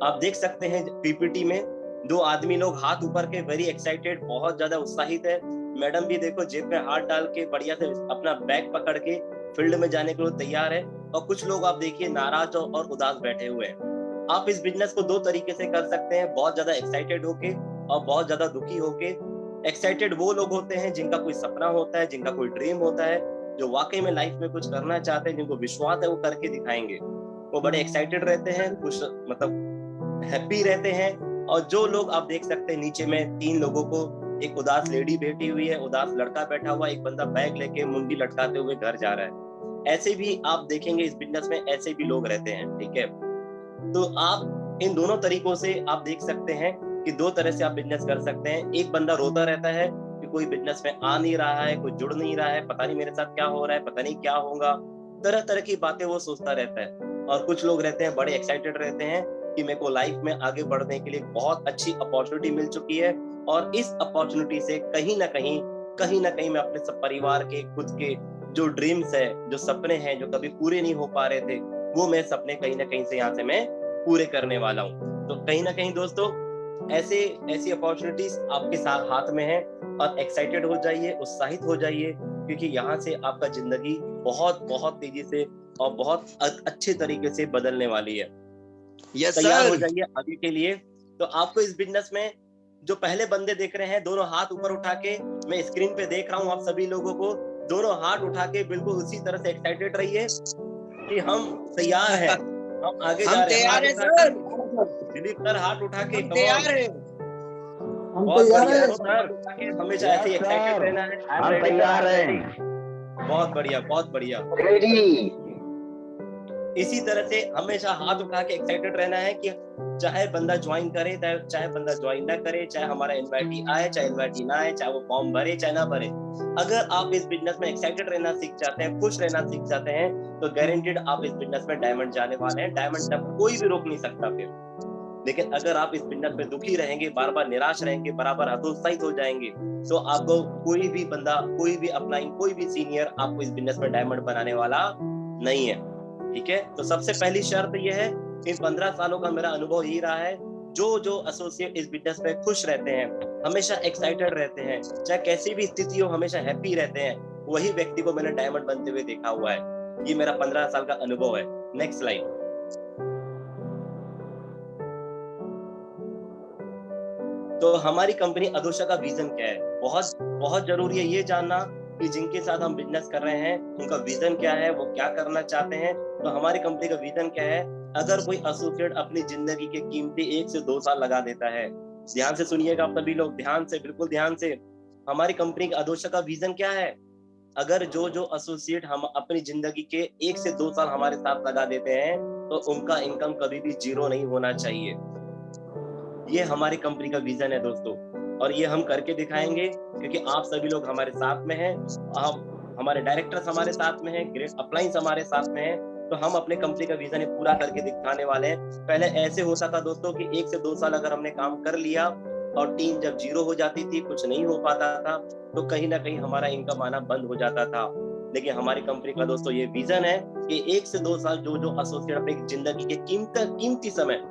आप देख सकते हैं पीपीटी में 2 आदमी लोग हाथ ऊपर के वेरी एक्साइटेड, बहुत ज्यादा उत्साहित है। मैडम भी देखो जेब में हाथ डाल के बढ़िया से अपना बैग पकड़ के फील्ड में जाने के लिए तैयार है। और कुछ लोग आप देखिए नाराज और उदास बैठे हुए हैं। आप इस बिजनेस को 2 तरीके से कर सकते हैं, बहुत ज्यादा एक्साइटेड होके और बहुत ज्यादा दुखी होके। एक्साइटेड वो लोग होते हैं जिनका कोई सपना होता है, जिनका कोई ड्रीम होता है, जो वाकई में लाइफ में कुछ करना चाहते हैं, जिनको विश्वास है वो करके दिखाएंगे, वो बड़े एक्साइटेड रहते हैं, खुश मतलब हैप्पी रहते हैं। और जो लोग आप देख सकते हैं नीचे में 3 लोगों को, एक उदास लेडी बैठी हुई है, उदास लड़का बैठा हुआ, एक बंदा बैग लेके मुंडी लटकाते हुए घर जा रहा है। ऐसे भी आप देखेंगे इस बिजनेस में, ऐसे भी लोग रहते हैं, ठीक है। तो आप इन दोनों तरीकों से आप देख सकते हैं कि 2 तरह से आप बिजनेस कर सकते हैं। एक बंदा रोता रहता है कि कोई बिजनेस में आ नहीं रहा है, कोई जुड़ नहीं रहा है, पता नहीं मेरे साथ क्या हो रहा है, पता नहीं क्या होगा, तरह तरह की बातें वो सोचता रहता है। और कुछ लोग रहते हैं बड़े एक्साइटेड रहते हैं कि मेरे को लाइफ में आगे बढ़ने के लिए बहुत अच्छी अपॉर्चुनिटी मिल चुकी है, और इस अपॉर्चुनिटी से कहीं ना कहीं मैं अपने सब परिवार के, खुद के जो ड्रीम्स है, जो सपने हैं, जो कभी पूरे नहीं हो पा रहे थे, वो मैं सपने कहीं ना कहीं से यहाँ से मैं पूरे करने वाला हूँ। तो कहीं ना कहीं दोस्तों ऐसे ऐसी अपॉर्चुनिटीज आपके साथ हाथ में है, और एक्साइटेड हो जाइए, उत्साहित हो जाइए, क्योंकि यहाँ से आपका जिंदगी बहुत बहुत तेजी से और बहुत अच्छे तरीके से बदलने वाली है। यस तैयार हो सर। जाइए आगे के लिए। तो आपको इस बिजनेस में जो पहले बंदे देख रहे हैं, दोनों हाथ ऊपर उठा के, मैं स्क्रीन पे देख रहा हूँ आप सभी लोगों को, दोनों हाथ उठा के बिल्कुल उसी तरह से एक्साइटेड रहिए कि हम तैयार हैं, हम आगे जा हम रहे हैं। तैयार हाथ हैं उठा के, सर, दिलीप सर हाथ उठा के, हम कम ऑन। तैयार हैं। हम बहुत तैयार बढ़िया हैं। सर, हमेशा ऐसे ही एक्साइटेड रहना है। आई एम हम रेडी सर, तैयार आई एम रेडी। हैं। बहुत बढ़िया, बहुत बढ़िया। रेडी। इसी तरह से हमेशा हाथ उठा के एक्साइटेड रहना है कि चाहे बंदा ज्वाइन करे, चाहे बंदा ज्वाइन ना करे, चाहे हमारा इन्वाइटी आए, चाहे इन्वाइटी ना आए, चाहे वो फॉर्म भरे, चाहे ना भरे, अगर आप इस बिजनेस में एक्साइटेड रहना सीख जाते हैं, खुश रहना सीख जाते हैं, तो गारंटेड आप इस बिजनेस में डायमंड जाने वाले हैं। डायमंड तक कोई भी रोक नहीं सकता फिर। लेकिन अगर आप इस बिजनेस में दुखी रहेंगे, बार बार निराश रहेंगे, बराबर हतोत्साहित हो जाएंगे, तो आपको कोई भी बंदा, कोई भी अपलाइन, कोई भी सीनियर आपको इस बिजनेस में डायमंड बनाने वाला नहीं है, ठीक है। तो सबसे पहली शर्त यह है, इन 15 सालों का मेरा अनुभव यही रहा है, जो एसोसिएट इस बिजनेस में खुश रहते हैं, हमेशा एक्साइटेड रहते हैं, चाहे कैसी भी स्थिति हो हमेशा हैप्पी रहते हैं, वही व्यक्ति को मैंने डायमंड बनते हुए देखा हुआ है। ये मेरा 15 साल का अनुभव है। Next slide. तो हमारी कंपनी अदोशा का विजन क्या है? बहुत बहुत जरूरी है ये जानना कि जिनके साथ हम बिजनेस कर रहे हैं उनका विजन क्या है, वो क्या करना चाहते हैं। तो हमारी कंपनी का विजन क्या है? अगर कोई एसोसिएट अपनी जिंदगी के कीमती 1 से 2 साल लगा देता है, ध्यान से सुनिएगा आप सभी लोग, ध्यान से, बिल्कुल ध्यान से। हमारी कंपनी का अदोशा का विजन क्या है? अगर जो एसोसिएट हम अपनी जिंदगी के 1 से 2 साल हमारे साथ लगा देते हैं, तो उनका इनकम कभी भी जीरो नहीं होना चाहिए। ये हमारी कंपनी का विजन है दोस्तों, और ये हम करके दिखाएंगे, क्योंकि आप सभी लोग हमारे साथ में हैं, आप हमारे डायरेक्टर्स हमारे साथ में हैं, ग्रेट अपलाइंस हमारे साथ में हैं। तो हम अपने कंपनी का विजन पूरा करके दिखाने वाले हैं। पहले ऐसे होता था दोस्तों कि 1 से 2 साल अगर हमने काम कर लिया और टीम जब जीरो हो जाती थी, कुछ नहीं हो पाता था, तो कहीं ना कहीं हमारा इनकम आना बंद हो जाता था। लेकिन हमारी कंपनी का दोस्तों ये विजन है कि 1 से 2 साल जो एसोसिएट अपनी जिंदगी के कीमती समय,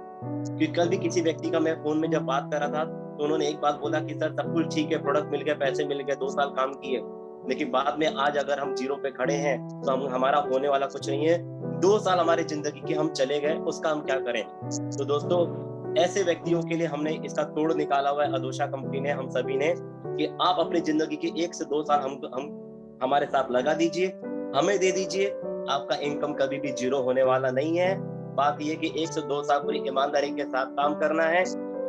कि कल भी किसी व्यक्ति का मैं फोन में जब बात कर रहा था, तो उन्होंने एक बात बोला कि सर सब कुछ ठीक है, प्रोडक्ट मिल गया, पैसे मिल गए, 2 साल काम किए, लेकिन बाद में आज अगर हम जीरो पे खड़े हैं तो हमारा होने वाला कुछ नहीं है। 2 साल हमारी जिंदगी के हम चले गए, उसका हम क्या करें? तो दोस्तों ऐसे व्यक्तियों के लिए हमने इसका तोड़ निकाला हुआ है अदोशा कंपनी ने, हम सभी ने, कि आप अपनी जिंदगी के 1 से 2 साल हम हमारे साथ लगा दीजिए, हमें दे दीजिए, आपका इनकम कभी भी जीरो होने वाला नहीं है। बात यह कि 1 से 2 साल पूरी ईमानदारी के साथ काम करना है,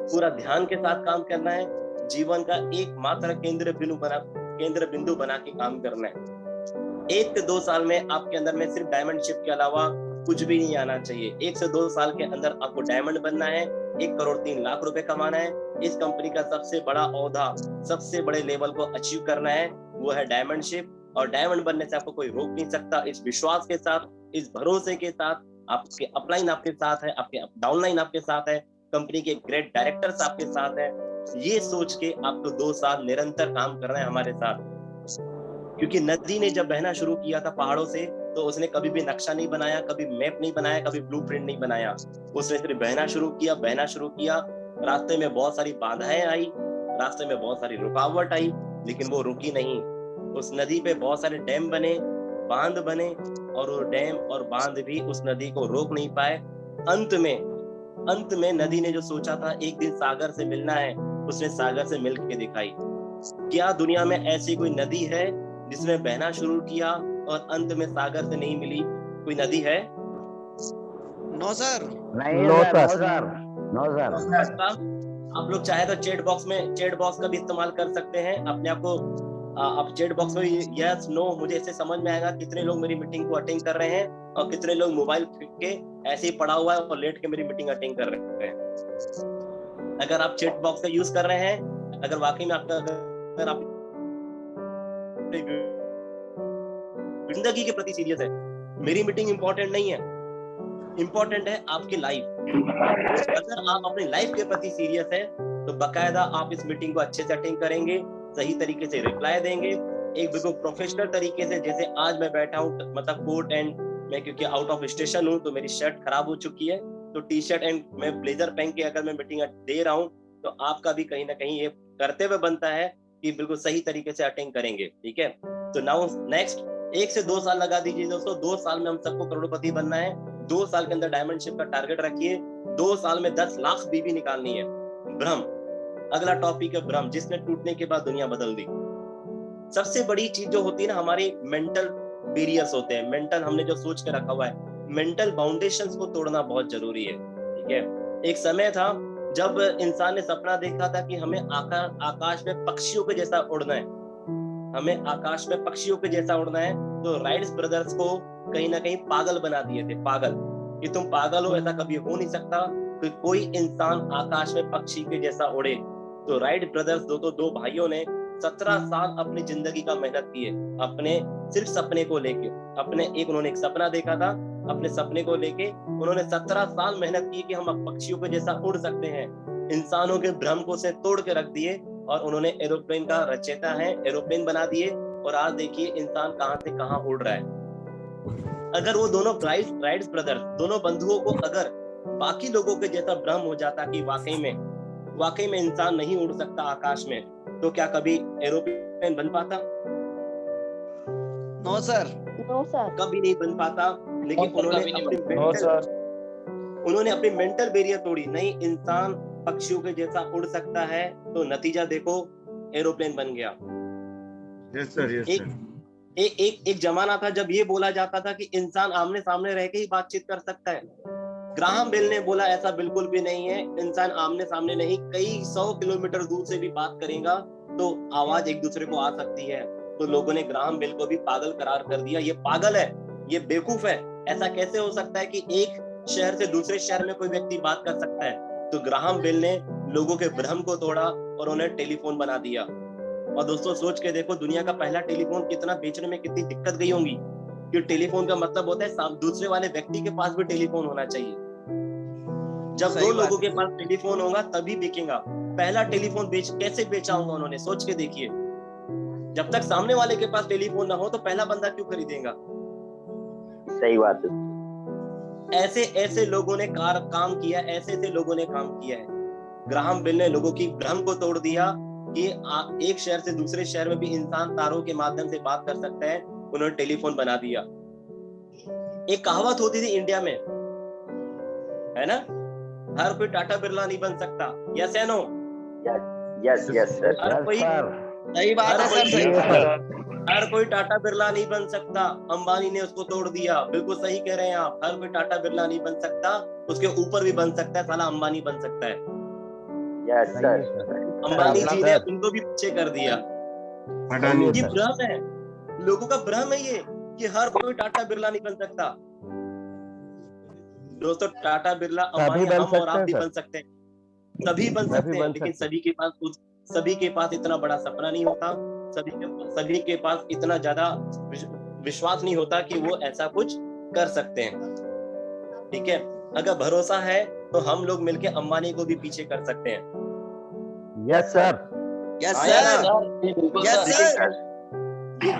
पूरा ध्यान के साथ काम करना है, जीवन का एकमात्र केंद्र बिंदु बना के काम करना है। 1 से 2 साल में आपके अंदर में सिर्फ डायमंडशिप के अलावा कुछ भी नहीं आना चाहिए। 1 से 2 साल के अंदर आपको डायमंड बनना है, 1 करोड़ 3 लाख रुपए कमाना है, इस कंपनी का सबसे बड़ा औहदा, सबसे बड़े लेवल को अचीव करना है, वो है डायमंडशिप। और डायमंड बनने से आपको कोई रोक नहीं सकता। इस विश्वास के साथ, इस भरोसे के साथ, आपके अपलाइन आपके साथ है, आपके डाउनलाइन आपके साथ है, कंपनी के ग्रेट डायरेक्टर्स आपके साथ है, ये सोच के आपको 2 साल निरंतर काम करना है हमारे साथ। क्योंकि नदी ने जब बहना शुरू किया था पहाड़ों से, तो उसने कभी भी नक्शा नहीं बनाया, कभी मैप नहीं बनाया, कभी ब्लूप्रिंट नहीं बनाया। उसने सिर्फ बहना शुरू किया। रास्ते में बहुत सारी बाधाएं आई, रास्ते में बहुत सारी रुकावट आई, लेकिन वो रुकी नहीं। उस नदी पे बहुत सारे डैम बने, बांध बने, और वो डैम और बांध भी उस नदी को रोक नहीं पाए। अंत में नदी ने जो सोचा था एक दिन सागर से मिलना है, उसने सागर से मिल के दिखाई। क्या दुनिया में ऐसी कोई नदी है जिसने बहना शुरू किया और अंत में सागर से नहीं मिली? कोई नदी है? No sir. नहीं सर। आप लोग चाहे तो चैट बॉक्स का भी इस्तेमाल कर सकते हैं। अपने आप को आप चैट बॉक्स में यस नो, मुझे इससे समझ में आएगा कितने लोग मेरी मीटिंग को अटेंड कर रहे हैं और कितने लोग मोबाइल फेंक के ऐसे ही पड़ा हुआ है और लेट के मेरी मीटिंग अटेंड कर रहे हैं। अगर आप चैट बॉक्स का यूज कर रहे हैं, अगर वाकई में अगर आप जिंदगी के प्रति सीरियस है, मेरी मीटिंग इंपॉर्टेंट नहीं है, इंपॉर्टेंट है आपकी लाइफ। अगर आप अपनी लाइफ के प्रति सीरियस है तो बकायदा आप इस मीटिंग को अच्छे से अटेंड करेंगे, सही तरीके से रिप्लाई देंगे, एक बिल्कुल प्रोफेशनल तरीके से। जैसे आज मैं बैठा हूँ, मतलब कोट एंड मैं क्योंकि आउट ऑफ स्टेशन हूँ तो मेरी शर्ट खराब हो चुकी है, तो टी शर्ट एंड मैं ब्लेजर पहन के अगर मैं मीटिंग दे रहा हूँ तो आपका भी कहीं ना कहीं ये करते हुए बनता है कि बिल्कुल सही तरीके से अटेंड करेंगे। ठीक है, तो नाउ नेक्स्ट 1 से 2 साल लगा दीजिए दोस्तों। 2 साल में हम सबको करोड़पति बनना है। 2 साल के अंदर डायमंड शिप का टारगेट रखिए। 2 साल में 10 लाख बीवी निकालनी है। भ्रम, अगला टॉपिक है भ्रम, जिसने टूटने के बाद दुनिया बदल दी। सबसे बड़ी चीज जो होती है ना, हमारी मेंटल बैरियर्स होते हैं, मेंटल हमने जो सोच के रखा हुआ है, मेंटल बाउंडेशंस को तोड़ना बहुत जरूरी है। ठीक है, एक समय था जब इंसान ने सपना देखा था कि हमें आकाश में पक्षियों के जैसा उड़ना है, हमें आकाश में पक्षियों के जैसा उड़ना है। तो राइट्स ब्रदर्स को कहीं ना कहीं पागल बना दिए थे, पागल कि तुम पागल हो, ऐसा कभी हो नहीं सकता कि कोई इंसान आकाश में पक्षी के जैसा उड़े। तो राइट ब्रदर्स दो भाइयों ने 17 साल अपनी जिंदगी का मेहनत किए, अपने सिर्फ सपने को लेके। उन्होंने एक सपना देखा था, अपने सपने को लेके उन्होंने 17 साल मेहनत की कि हम पक्षियों के जैसा उड़ सकते हैं। इंसानों के भ्रम को से तोड़ के रख दिए और उन्होंने एरोप्लेन का रचयिता है, एरोप्लेन बना दिए। और आज देखिए इंसान कहां से कहां उड़ रहा है। अगर वो दोनों राइट्स ब्रदर्स, दोनों बंधुओं को अगर बाकी लोगों के जैसा भ्रम हो जाता कि वाकई में इंसान नहीं उड़ सकता आकाश में, तो क्या कभी एरोप्लेन बन पाता? No sir. कभी नहीं बन पाता। लेकिन उन्होंने अपनी मेंटल बैरियर तोड़ी। नहीं, इंसान पक्षियों के जैसा उड़ सकता है, तो नतीजा देखो, एरोप्लेन बन गया। Yes sir. एक जमाना था जब ये बोला जाता था कि इंसान आमने सामने रह के ही बातचीत कर सकता है। ग्राहम बेल ने बोला ऐसा बिल्कुल भी नहीं है, इंसान आमने सामने नहीं, कई 100 किलोमीटर दूर से भी बात करेगा तो आवाज एक दूसरे को आ सकती है। तो लोगों ने ग्राहम बेल को भी पागल करार कर दिया। ये पागल है, ये बेवकूफ है, ऐसा कैसे हो सकता है कि एक शहर से दूसरे शहर में कोई व्यक्ति बात कर सकता है? तो ग्राहम बेल ने लोगों के भ्रम को तोड़ा और उन्हें टेलीफोन बना दिया। और दोस्तों सोच के देखो, दुनिया का पहला टेलीफोन कितना बेचने में कितनी दिक्कत गई होंगी। कि टेलीफोन का मतलब होता है दूसरे वाले व्यक्ति के पास भी टेलीफोन होना चाहिए। जब 2 लोगों के पास टेलीफोन होगा तभी बिकेगा। पहला टेलीफोन कैसे बेचा होगा उन्होंने, सोच के देखिए। जब तक सामने वाले के पास टेलीफोन ना हो तो पहला बंदा क्यों खरीदेगा? सही बात है। ऐसे लोगों ने काम किया, ऐसे लोगों ने काम किया है। ग्राहम बेल ने लोगों की भ्रम को तोड़ दिया कि एक शहर से दूसरे शहर में भी इंसान तारों के माध्यम से बात कर सकता है। उन्होंने टेलीफोन बना दिया। एक कहावत होती थी इंडिया में, है ना, हर कोई टाटा बिरला नहीं बन सकता। यस या नो? Yes sir. हर कोई, सही बात है सर, सही बात। हर कोई टाटा बिरला नहीं बन सकता। अंबानी ने उसको तोड़ दिया। बिल्कुल सही कह रहे हैं आप, हर कोई टाटा बिरला नहीं बन सकता, उसके ऊपर भी बन सकता है, साला अंबानी बन सकता है। Yes sir. अंबानी जी ने उनको भी पीछे कर दिया। ये भ्रम है, लोगों का भ्रम है ये कि हर कोई टाटा बिरला नहीं बन सकता। दोस्तों टाटा बिरला अंबानी हम और आप भी बन सकते हैं, सभी बन सकते हैं, लेकिन सभी के पास इतना बड़ा सपना नहीं होता, सभी के पास इतना ज्यादा विश्वास नहीं होता कि वो ऐसा कुछ कर सकते हैं। ठीक है, अगर भरोसा है तो हम लोग मिलके अंबानी को भी पीछे कर सकते हैं। Yes sir. Yes sir. ये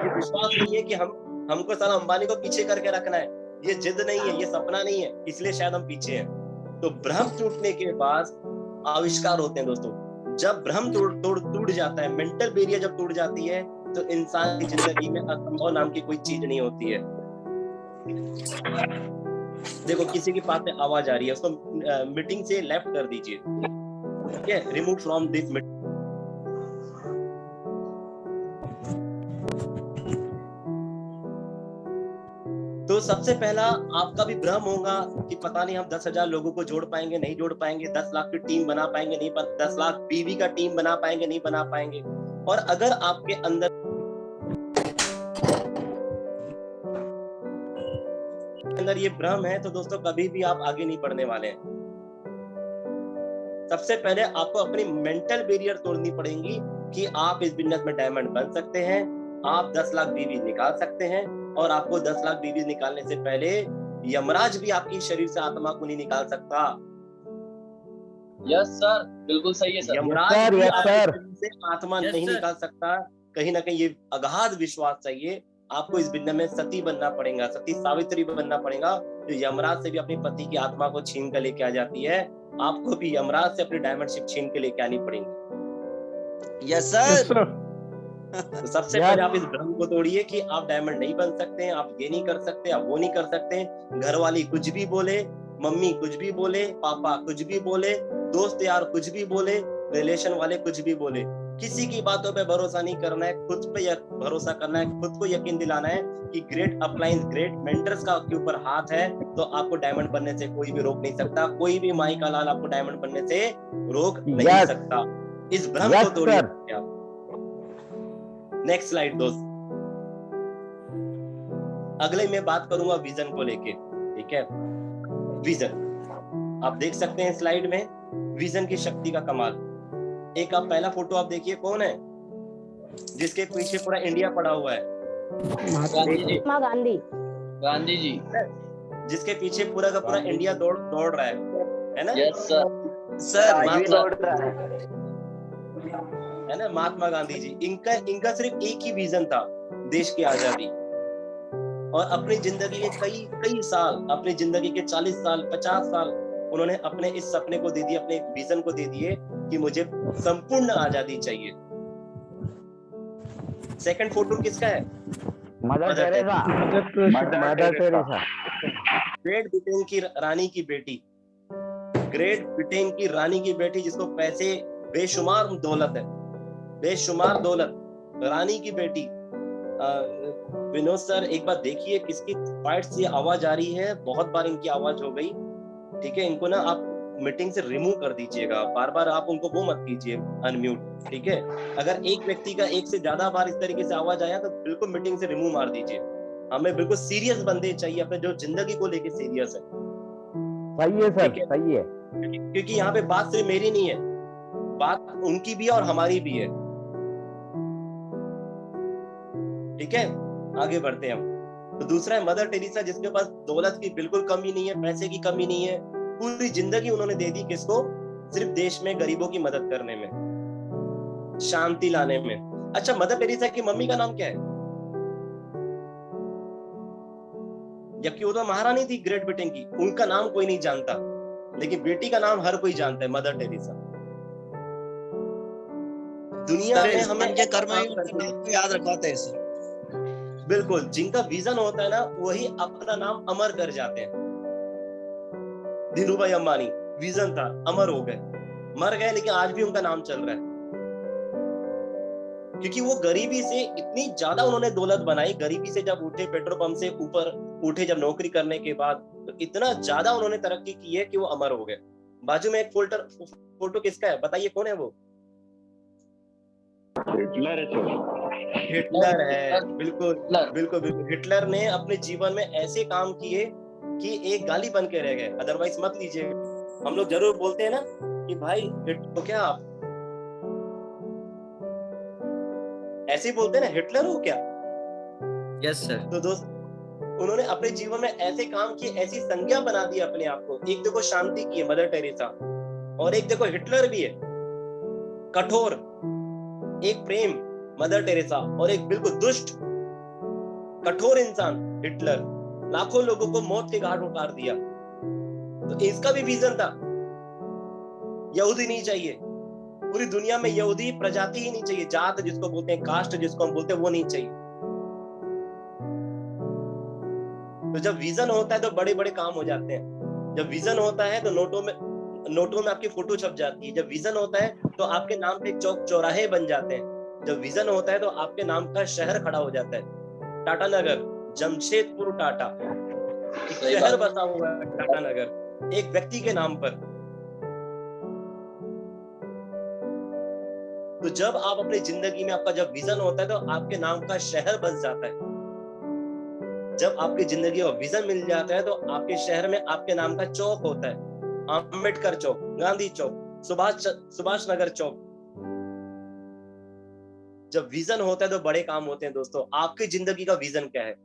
विश्वास नहीं है कि हम हमको साला अंबानी को पीछे करके रखना है, ये जिद नहीं है, ये सपना नहीं है, इसलिए शायद हम पीछे हैं। तो भ्रम टूटने के बाद आविष्कार होते हैं दोस्तों। जब भ्रम टूट जाता है, मेंटल बैरियर जब टूट जाती है, तो इंसान की जिंदगी में असंभव नाम की कोई चीज नहीं होती है। देखो किसी के पास में आवाज आ रही है, उसको मीटिंग से लेफ्ट कर दीजिए, ठीक है, रिमूव फ्रॉम दिस मीटिंग। तो सबसे पहला आपका भी भ्रम होगा कि पता नहीं हम 10,000 लोगों को जोड़ पाएंगे, नहीं जोड़ पाएंगे, 10 लाख की टीम बना पाएंगे, नहीं 10 लाख बीवी का टीम बना पाएंगे, नहीं बना पाएंगे। और अगर आपके अंदर ये भ्रम है, तो दोस्तों कभी भी आप आगे नहीं बढ़ने वाले हैं। सबसे पहले आपको अपनी मेंटल बैरियर तोड़नी पड़ेगी कि आप इस बिजनेस में डायमंड बन सकते हैं, आप 10 लाख बीवी निकाल सकते हैं। और आपको 10 लाख बीवी निकालने से पहले यमराज भी आपकी शरीर से आत्मा को नहीं निकाल सकता। यस सर, बिल्कुल सही है सर। यमराज भी आपके शरीर से आत्मा नहीं निकाल सकता। कहीं ना कहीं ये अगाध विश्वास चाहिए। आपको इस बिजनेस में सती बनना पड़ेगा, सती सावित्री बनना पड़ेगा, जो यमराज से भी अपनी पति की आत्मा को छीन कर लेके आ जाती है। आपको भी यमराज से अपनी डायमंड शिप छीन के लेके आनी पड़ेगी। Yes sir. तो सबसे पहले आप इस भ्रम को तोड़िए कि आप डायमंड नहीं बन सकते हैं, आप ये नहीं कर सकते, आप वो नहीं कर सकते। घर वाली कुछ भी बोले, मम्मी कुछ भी बोले, पापा कुछ भी बोले, दोस्त यार कुछ भी बोले, रिलेशन वाले कुछ भी बोले, किसी की बातों पे भरोसा नहीं करना है, खुद पे भरोसा करना है, खुद को यकीन दिलाना है कि ग्रेट अपलाइंस, ग्रेट मेंटर्स का आपके ऊपर हाथ है, तो आपको डायमंड बनने से कोई भी रोक नहीं सकता। कोई भी माई का लाल आपको डायमंड बनने से रोक नहीं सकता। इस भ्रम को तोड़िए। नेक्स्ट स्लाइड दोस्त। अगले मैं बात करूंगा विजन को लेके, ठीक है। विजन आप देख सकते हैं स्लाइड में, विजन की शक्ति का कमाल। एक आप पहला फोटो आप देखिए, कौन है जिसके पीछे पूरा इंडिया पड़ा हुआ है? महात्मा गांधी। गांधी जी, जिसके पीछे पूरा का पूरा इंडिया दौड़ रहा है ना? Yes sir. सर दौड़ रहा है ना, महात्मा गांधी जी। इनका सिर्फ एक ही विजन था, देश की आजादी। और अपनी जिंदगी के कई साल, अपनी जिंदगी के 40 साल 50 साल उन्होंने अपने इस सपने को दे दिए, अपने विजन को दे दिए कि मुझे संपूर्ण आजादी चाहिए। सेकंड फोटो किसका है? Mother Teresa. ग्रेट ब्रिटेन की रानी की बेटी, ग्रेट ब्रिटेन की रानी की बेटी, जिसको पैसे बेशुमार दौलत है, बेशुमार दौलत, रानी की बेटी। विनोद सर एक बार देखिए किसकी फाइट से आवाज आ रही है, बहुत बार इनकी आवाज हो गई, ठीक है। इनको ना आप मीटिंग से रिमूव कर दीजिएगा, बार बार आप उनको वो मत कीजिए अनम्यूट, ठीक है। अगर एक व्यक्ति का एक से ज्यादा बार इस तरीके से आवाज आया तो बिल्कुल मीटिंग से रिमूव मार दीजिए। हमें बिल्कुल सीरियस बंदे चाहिए, अपने जो जिंदगी को लेके सीरियस है। सही है सर, सही है। क्योंकि यहाँ पे बात सिर्फ मेरी नहीं है, बात उनकी भी है और हमारी भी है, ठीक है। आगे बढ़ते हैं हम। तो दूसरा है मदर टेरेसा, जिसके पास दौलत की बिल्कुल कमी नहीं है, पैसे की कमी नहीं है। पूरी जिंदगी उन्होंने दे दी किसको? सिर्फ देश में गरीबों की मदद करने में, शांति लाने में। अच्छा, मदर टेरेसा की मम्मी का नाम क्या है? जबकि वो तो महारानी थी ग्रेट ब्रिटेन की, उनका नाम कोई नहीं जानता, लेकिन बेटी का नाम हर कोई जानता है, मदर टेरेसा। दुनिया में हमें के कर्म ही उनके नाम को याद रखवाते हैं सर। बिल्कुल, जिनका विजन होता है ना, वही अपना नाम अमर कर जाते हैं। धीरूभाई अंबानी, विजन था, अमर हो गए, मर गए, लेकिन आज भी उनका नाम चल रहा है। क्योंकि वो गरीबी से इतनी ज्यादा उन्होंने दौलत बनाई, गरीबी से जब उठे, पेट्रोल पंप से ऊपर उठे जब नौकरी करने के बाद, तो इतना ज्यादा उन्होंने तरक्की की है कि वो अमर हो गए। बाजू में एक फोटो किसका है बताइए, कौन है वो? हिटलर है। बिल्कुल बिल्कुल बिल्कुल। हिटलर ने अपने जीवन में ऐसे काम किए कि एक गाली बन के रह गए, अदरवाइज मत लीजिए। हम लोग जरूर बोलते हैं ना कि भाई हिटलर हो क्या आप, ऐसे ही बोलते हैं ना, हिटलर हो क्या? Yes sir. तो दोस्त, उन्होंने अपने जीवन में ऐसे काम किए, ऐसी संज्ञा बना दी अपने आप को। एक देखो शांति की है मदर टेरेसा, और एक देखो हिटलर भी है, कठोर। एक प्रेम मदर टेरेसा, और एक बिल्कुल दुष्ट कठोर इंसान हिटलर, लाखों लोगों को मौत के घाट उतार दिया, तो इसका भी विजन था यहूदी नहीं चाहिए, पूरी दुनिया में यहूदी प्रजाति ही नहीं चाहिए, जात जिसको बोलते हैं, कास्ट जिसको हम बोलते हैं, वो नहीं चाहिए। तो जब विजन होता है तो बड़े बड़े काम हो जाते हैं। जब विजन होता है तो नोटों में आपकी फोटो छप जाती है। जब विजन होता है तो आपके नाम पे चौक चौराहे बन जाते हैं। जब विजन होता है तो आपके नाम का शहर खड़ा हो जाता है। टाटा नगर, जमशेदपुर टाटा, एक शहर बसा हुआ है टाटा नगर, एक व्यक्ति के नाम पर। तो जब आप अपनी जिंदगी में आपका जब विजन होता है तो आपके नाम का शहर बस जाता है। जब आपकी जिंदगी में विजन मिल जाता है तो आपके शहर में आपके नाम का चौक होता है, अंबेडकर चौक, गांधी चौक, सुभाष नगर चौक। जब विजन होता है तो बड़े काम होते हैं। दोस्तों, आपकी जिंदगी का विजन क्या है?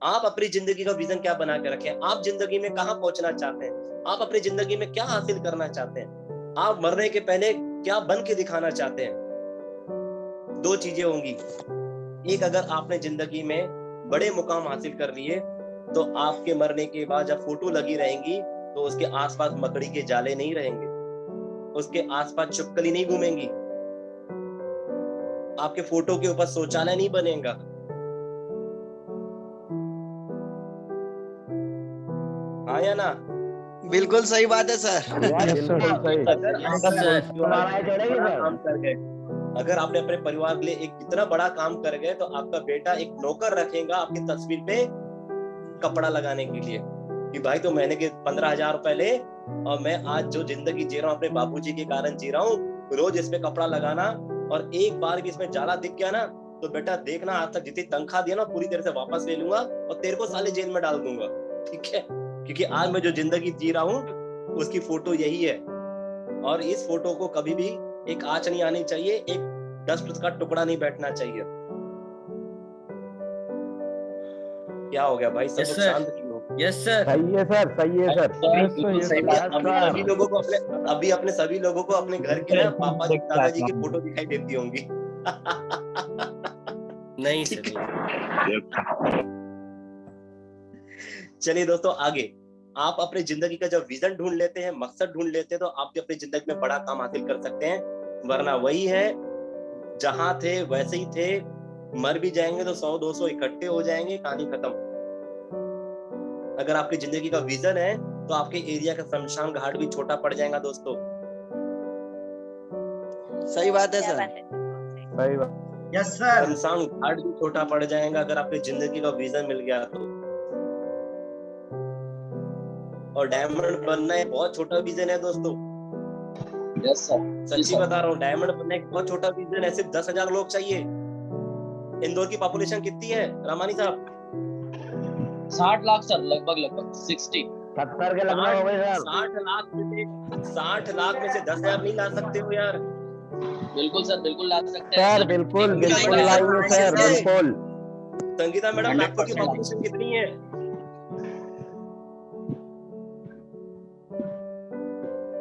आप अपनी जिंदगी का विजन क्या बना के रखें? आप जिंदगी में कहां पहुंचना चाहते हैं? आप अपनी जिंदगी में क्या हासिल करना चाहते हैं? आप मरने के पहले क्या बन के दिखाना चाहते हैं? दो चीजें होंगी। एक, अगर आपने जिंदगी में बड़े मुकाम हासिल कर लिए तो आपके मरने के बाद जब फोटो लगी रहेंगी तो उसके आसपास मकड़ी के जाले नहीं रहेंगे, उसके आसपास छिपकली नहीं घूमेंगी, आपके फोटो के ऊपर शौचालय नहीं बनेगा। हाँ या ना? बिल्कुल सही बात है सर। अगर आपने अपने परिवार के लिए एक इतना बड़ा काम कर गए तो आपका बेटा एक नौकर रखेगा आपकी तस्वीर पे कपड़ा लगाने के लिए कि भाई तो महीने के 15,000 रुपए ले और मैं आज जो जिंदगी जी रहा हूँ अपने बाबूजी के कारण जी रहा हूँ, रोज इसमें कपड़ा लगाना, और एक बार भी इसमें जाला दिख गया ना तो बेटा देखना आज तक जितनी तनख्वाह दिया ना पूरी तरह से वापस ले लूंगा और तेरे को साले जेल में डाल दूंगा, ठीक है? क्योंकि आज मैं जो जिंदगी जी रहा हूँ उसकी फोटो यही है। और इस फोटो को कभी भी एक आंच नहीं आनी चाहिए, एक डस्ट का टुकड़ा नहीं बैठना चाहिए। क्या हो गया भाई, सब लोग शांत क्यों हो? Yes sir. सही है सर, सही है सर। सभी लोगों को अपने सभी लोगों को अपने घर के ना पापा जी दादाजी की फोटो दिखाई देती होंगी। नहीं सर। चलिए दोस्तों, आगे आप अपनी जिंदगी का जब विजन ढूंढ लेते हैं, मकसद ढूंढ लेते हैं, तो आप भी अपनी जिंदगी में बड़ा काम हासिल कर सकते हैं। वरना वही है, जहां थे वैसे ही थे, मर भी जाएंगे तो 100-200 इकट्ठे हो जाएंगे, कहानी खत्म। अगर आपकी जिंदगी का विजन है तो आपके एरिया का शमशान घाट भी छोटा पड़ जाएगा दोस्तों। सही बात है सर। सही बात। Yes sir. शमशान घाट भी छोटा पड़ जाएगा अगर आपकी जिंदगी का विजन मिल गया तो। और डायमंड बनना एक बहुत छोटा विजन है दोस्तों। Yes sir. सच्ची बता रहा हूँ, डायमंड बनना एक बहुत छोटा विजन है। सिर्फ 10,000 लोग चाहिए। इंदौर की पॉपुलेशन कितनी है रामानी साहब? 60 लाख सर, लगभग 60। 70 के लगभग हो गए सर। 60 लाख में से 10,000 नहीं ला सकते हो यार? बिल्कुल सर, बिल्कुल ला सकते हैं सर, बिल्कुल बिल्कुल लाएंगे सर, बिल्कुल। संगीता मैडम, नागपुर की पॉपुलेशन कितनी है?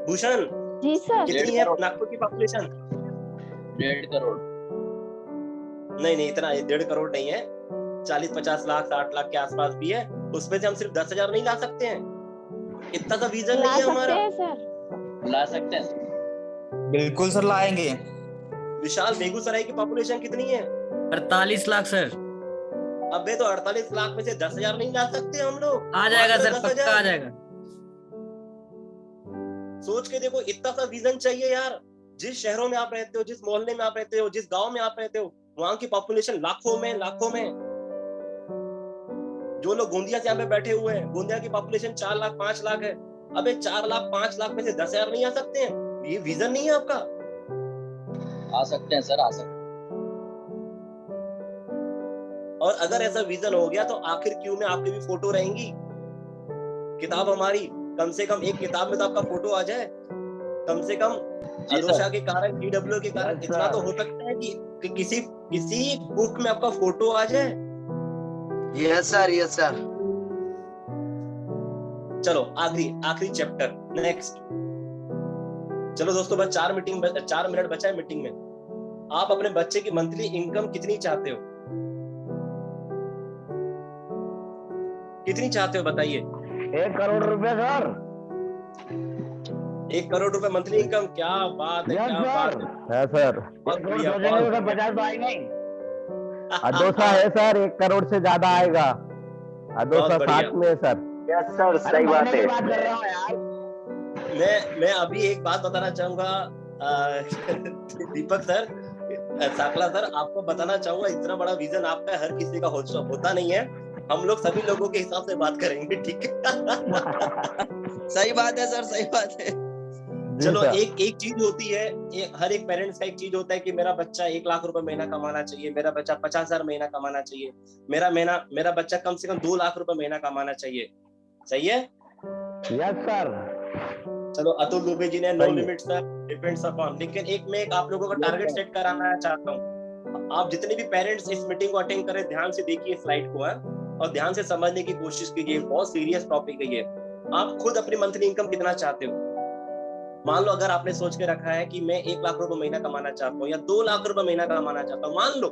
भूषण जी सर। कितनी है नागपुर की पॉपुलेशन? 1.5 करोड़। नहीं, इतना 1.5 करोड़ नहीं है, 40-50 लाख 60 लाख के आसपास भी है। उसमें से हम सिर्फ 10,000 नहीं ला सकते हैं? इतना सा विजन नहीं है हमारा। ला सकते हैं। बिल्कुल सर, लाएंगे। विशाल, बेगूसराय की पॉपुलेशन कितनी है? 48 लाख सर। अबे तो 48 लाख में से 10,000 नहीं ला सकते हम लोग? आ जाएगा सर, पक्का आ जाएगा। सोच के देखो, इतना सा विजन चाहिए यार। जिस शहरों में आप रहते हो, जिस मोहल्ले में आप रहते हो, जिस गांव में आप रहते हो, वहां की पॉपुलेशन लाखों में। जो लोग गोंदिया से यहाँ पे बैठे हुए हैं, गोंदिया की पॉपुलेशन 4 लाख 5 लाख है। अबे 4 लाख 5 लाख में से 10,000 नहीं आ सकते हैं? ये विजन नहीं है आपका? आ सकते हैं सर, आ सकते हैं। और अगर ऐसा विजन हो गया तो आखिर क्यों में आपकी भी फोटो रहेंगी। किताब हमारी, कम से कम एक किताब में तो आपका फोटो आ जाए। कम से कम अदोशा के कारण, DW के कारण इतना तो हो सकता है कि किसी बुक में आपका फोटो आ जाए। Yes sir, yes sir. चलो आखिरी चैप्टर, नेक्स्ट। चलो दोस्तों, बस 4 मिनट बचा है मीटिंग में। आप अपने बच्चे की मंथली इनकम कितनी चाहते हो? कितनी चाहते हो बताइए? 1 करोड़ रुपए सर। 1 करोड़ रुपए मंथली इनकम, क्या बात है, यस क्या सर। बात है। है सर। बहुत 1 करोड़ बढ़िया, सोचेंगे बहुत तो सर बढ़िया। 50 तो आएगा ही। अदोसा है सर, 1 करोड़ से ज्यादा आएगा। अदोसा बहुत बढ़िया। 7 में है सर। यस सर, अरे सही बात महीने की है। बात कर रहा हूँ यार। मैं अभी एक बात बताना चाहूंगा दीपक सर, साकला सर, आपको बताना चाहूंगा, इतना बड़ा विजन आपका हर किसी का होता नहीं है। हम लोग सभी लोगों के हिसाब से बात करेंगे, ठीक है? सही बात है सर, सही बात है। जी चलो, सर। एक चीज होती है, हर एक पेरेंट्स का एक चीज होता है कि मेरा बच्चा 1 लाख रुपए महीना कमाना चाहिए, मेरा बच्चा 50,000 महीना कमाना चाहिए, मेरा बच्चा कम से कम 2 लाख रुपए महीना कमाना चाहिए। सही है? Yes sir. चलो, अतुल दुबे जी ने नो सही है। लिमिट सर, डिपेंड्स अपॉन, लेकिन मैं एक आप लोगों का टारगेट सेट कराना चाहता हूँ। आप जितने भी पेरेंट्स इस मीटिंग को अटेंड करें, ध्यान से देखिए स्लाइड को, है, और ध्यान से समझने की कोशिश कीजिए। बहुत सीरियस टॉपिक है ये। आप खुद अपनी मंथली इनकम कितना चाहते हो? मान लो अगर आपने सोच के रखा है कि मैं 1 लाख रुपए महीना कमाना चाहता हूँ या 2 लाख रुपए महीना कमाना चाहता हूँ, मान लो,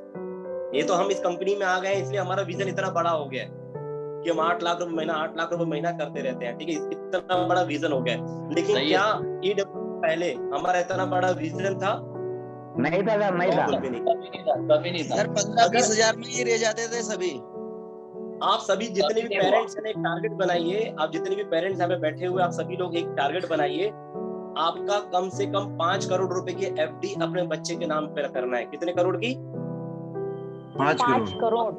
ये तो हम इस कंपनी में आ गए हैं, इसलिए हमारा विजन इतना बड़ा हो गया है कि हम 8 लाख रुपए महीना करते रहते हैं, ठीक है? इतना बड़ा विजन हो गया है। लेकिन सही है। क्या ईडब्ल्यू पहले हमारा इतना बड़ा विजन था? नहीं था सर, नहीं था। बिल्कुल भी नहीं। कभी नहीं था। सर 15-20 हजार में ही रह जाते थे सभी। आप सभी जितने भी पेरेंट्स हैं, एक टारगेट बनाइए। आप जितने भी पेरेंट्स यहाँ पे बैठे हुए, आप सभी लोग एक टारगेट बनाइए। आपका कम से कम 5 करोड़ रुपए की एफडी अपने बच्चे के नाम पे करना है। कितने करोड़ की? 5 5 करोड़।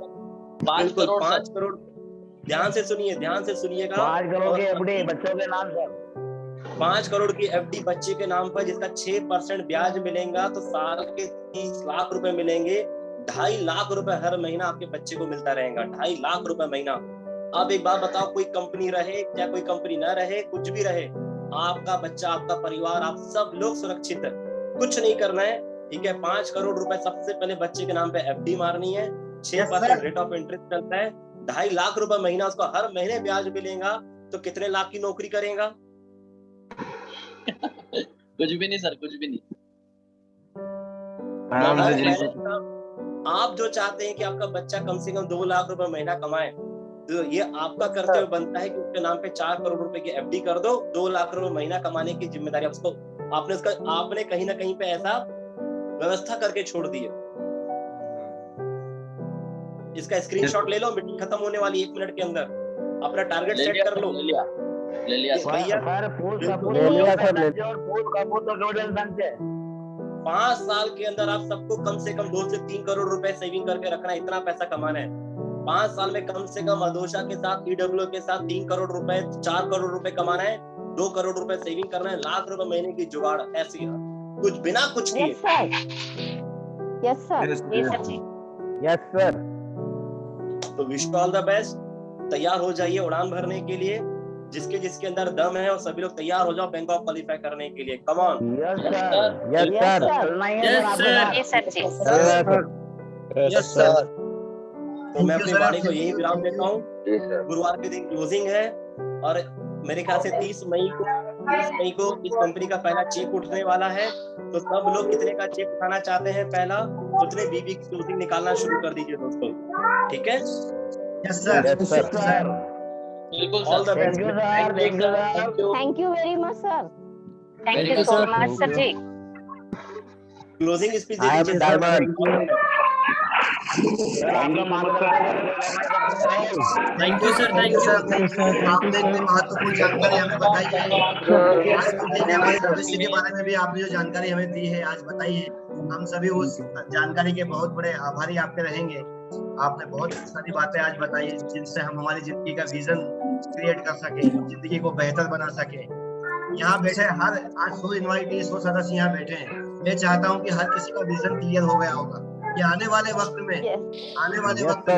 5 बिल्कुल, करोड़ 5 करोड़। ध्यान से सुनिए, ध्यान से सुनिएगा। 5 करोड़ की और एफडी बच्चों के नाम सर। 5 करोड़ की एफडी बच्चे के नाम पर, जिसका 6% ब्याज मिलेगा, तो साल के 30 लाख रुपए मिलेंगे। 2.5 लाख रुपए हर महीना आपके बच्चे को मिलता रहेगा। 2.5 लाख रुपए महीना। अब एक बात बताओ, कोई कंपनी रहे या कोई कंपनी ना रहे, कुछ भी रहे, आपका बच्चा, आपका परिवार, आप सब लोग सुरक्षित है। कुछ नहीं करना है, ठीक है? 5 करोड़ रुपए सबसे पहले बच्चे के नाम पे एफडी मारनी है। 6% रेट ऑफ इंटरेस्ट चलता है। 2.5 लाख रुपए महीना, उसको हर महीने ब्याज मिलेगा। तो कितने लाख की नौकरी करेगा? कुछ भी नहीं सर, कुछ भी नहीं। हर parent का, आप जो चाहते हैं कि आपका बच्चा कम से कम 2 लाख रुपए महीना कमाए, तो ये आपका कर्तव्य बनता है कि उसके नाम पे 4 करोड़ रुपए की एफडी कर दो। 2 लाख रुपए महीना कमाने की जिम्मेदारी उसको, आपने कहीं ना कहीं पे ऐसा व्यवस्था करके छोड़ दी है। इसका स्क्रीनशॉट ले लो, मीटिंग खत्म होने वाली 1 मिनट के अंदर। अपना टारगेट सेट कर लो। ले लिया भैया, सर फूल कपूर ले लिया सर, और फूल कपूर तो केवल संख्या है। 5 साल के अंदर आप सबको कम से कम 2 से 3 करोड़ रुपए सेविंग करके रखना है। इतना पैसा कमाना है 5 साल में। कम से कम अदोशा के साथ, ईडब्ल्यू के साथ 3 करोड़ रुपए, 4 करोड़ रुपए कमाना है। 2 करोड़ रुपए सेविंग करना है। लाख रुपए महीने की जुगाड़, ऐसी कुछ बिना कुछ किए। Yes sir. Yes sir. Yes sir. तो wish you all the best. तैयार हो जाइए उड़ान भरने के लिए। जिसके अंदर दम है, और सभी लोग तैयार हो जाओ बैंक ऑफ क्वालिफाई करने के लिए। Come on. Yes sir, yes sir, चलना ही है सर आपके साथ। Yes sir. तो मैं अपनी वाणी को यही विराम देता हूँ। गुरुवार के दिन क्लोजिंग है, और मेरे ख्याल से 30 मई को इस कंपनी का पहला चेक उठने वाला है। तो सब लोग कितने का चेक उठाना चाहते हैं पहला, उतने बीबी की क्लोजिंग निकालना शुरू कर दीजिए दोस्तों, ठीक है? Yes sir. Yes sir. बिल्कुल all the sir. Best. Thank you sir, thank you sir. Thank you very much sir. Thank you so much sir जी। क्लोजिंग स्पीच दे आई एम दीजिए डायमंड। सर आपका thank you sir, thank you. आपने इतनी महत्वपूर्ण जानकारी हमें बताई है। आज कंपनी हमारे भविष्य के बारे में भी आपने जो जानकारी हमें दी है आज बताई है, हम सभी उस जानकारी के बहुत बड़े आभारी आपके रहेंगे। आपने बहुत सारी बातें आज बताई जिनसे हम हमारी जिंदगी का विजन क्रिएट कर सके, जिंदगी को बेहतर बना सके। यहाँ बैठे हर आज 100 इनवाइटी 100 सदस्य यहाँ बैठे हैं। मैं चाहता हूँ कि हर किसी का विजन क्लियर हो गया होगा कि आने वाले वक्त में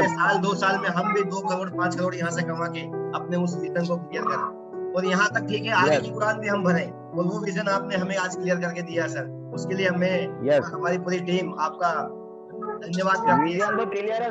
साल 2 साल में हम भी 2 करोड़ 5 करोड़ यहाँ से कमा के अपने उस विजन को क्लियर करें। और यहाँ तक ठीक है, आगे की उड़ान भी हम भरें। और वो विजन आपने हमें आज क्लियर करके दिया सर, उसके लिए मैं हमारी पूरी टीम आपका धन्यवाद करती है। विजन तो क्लियर है।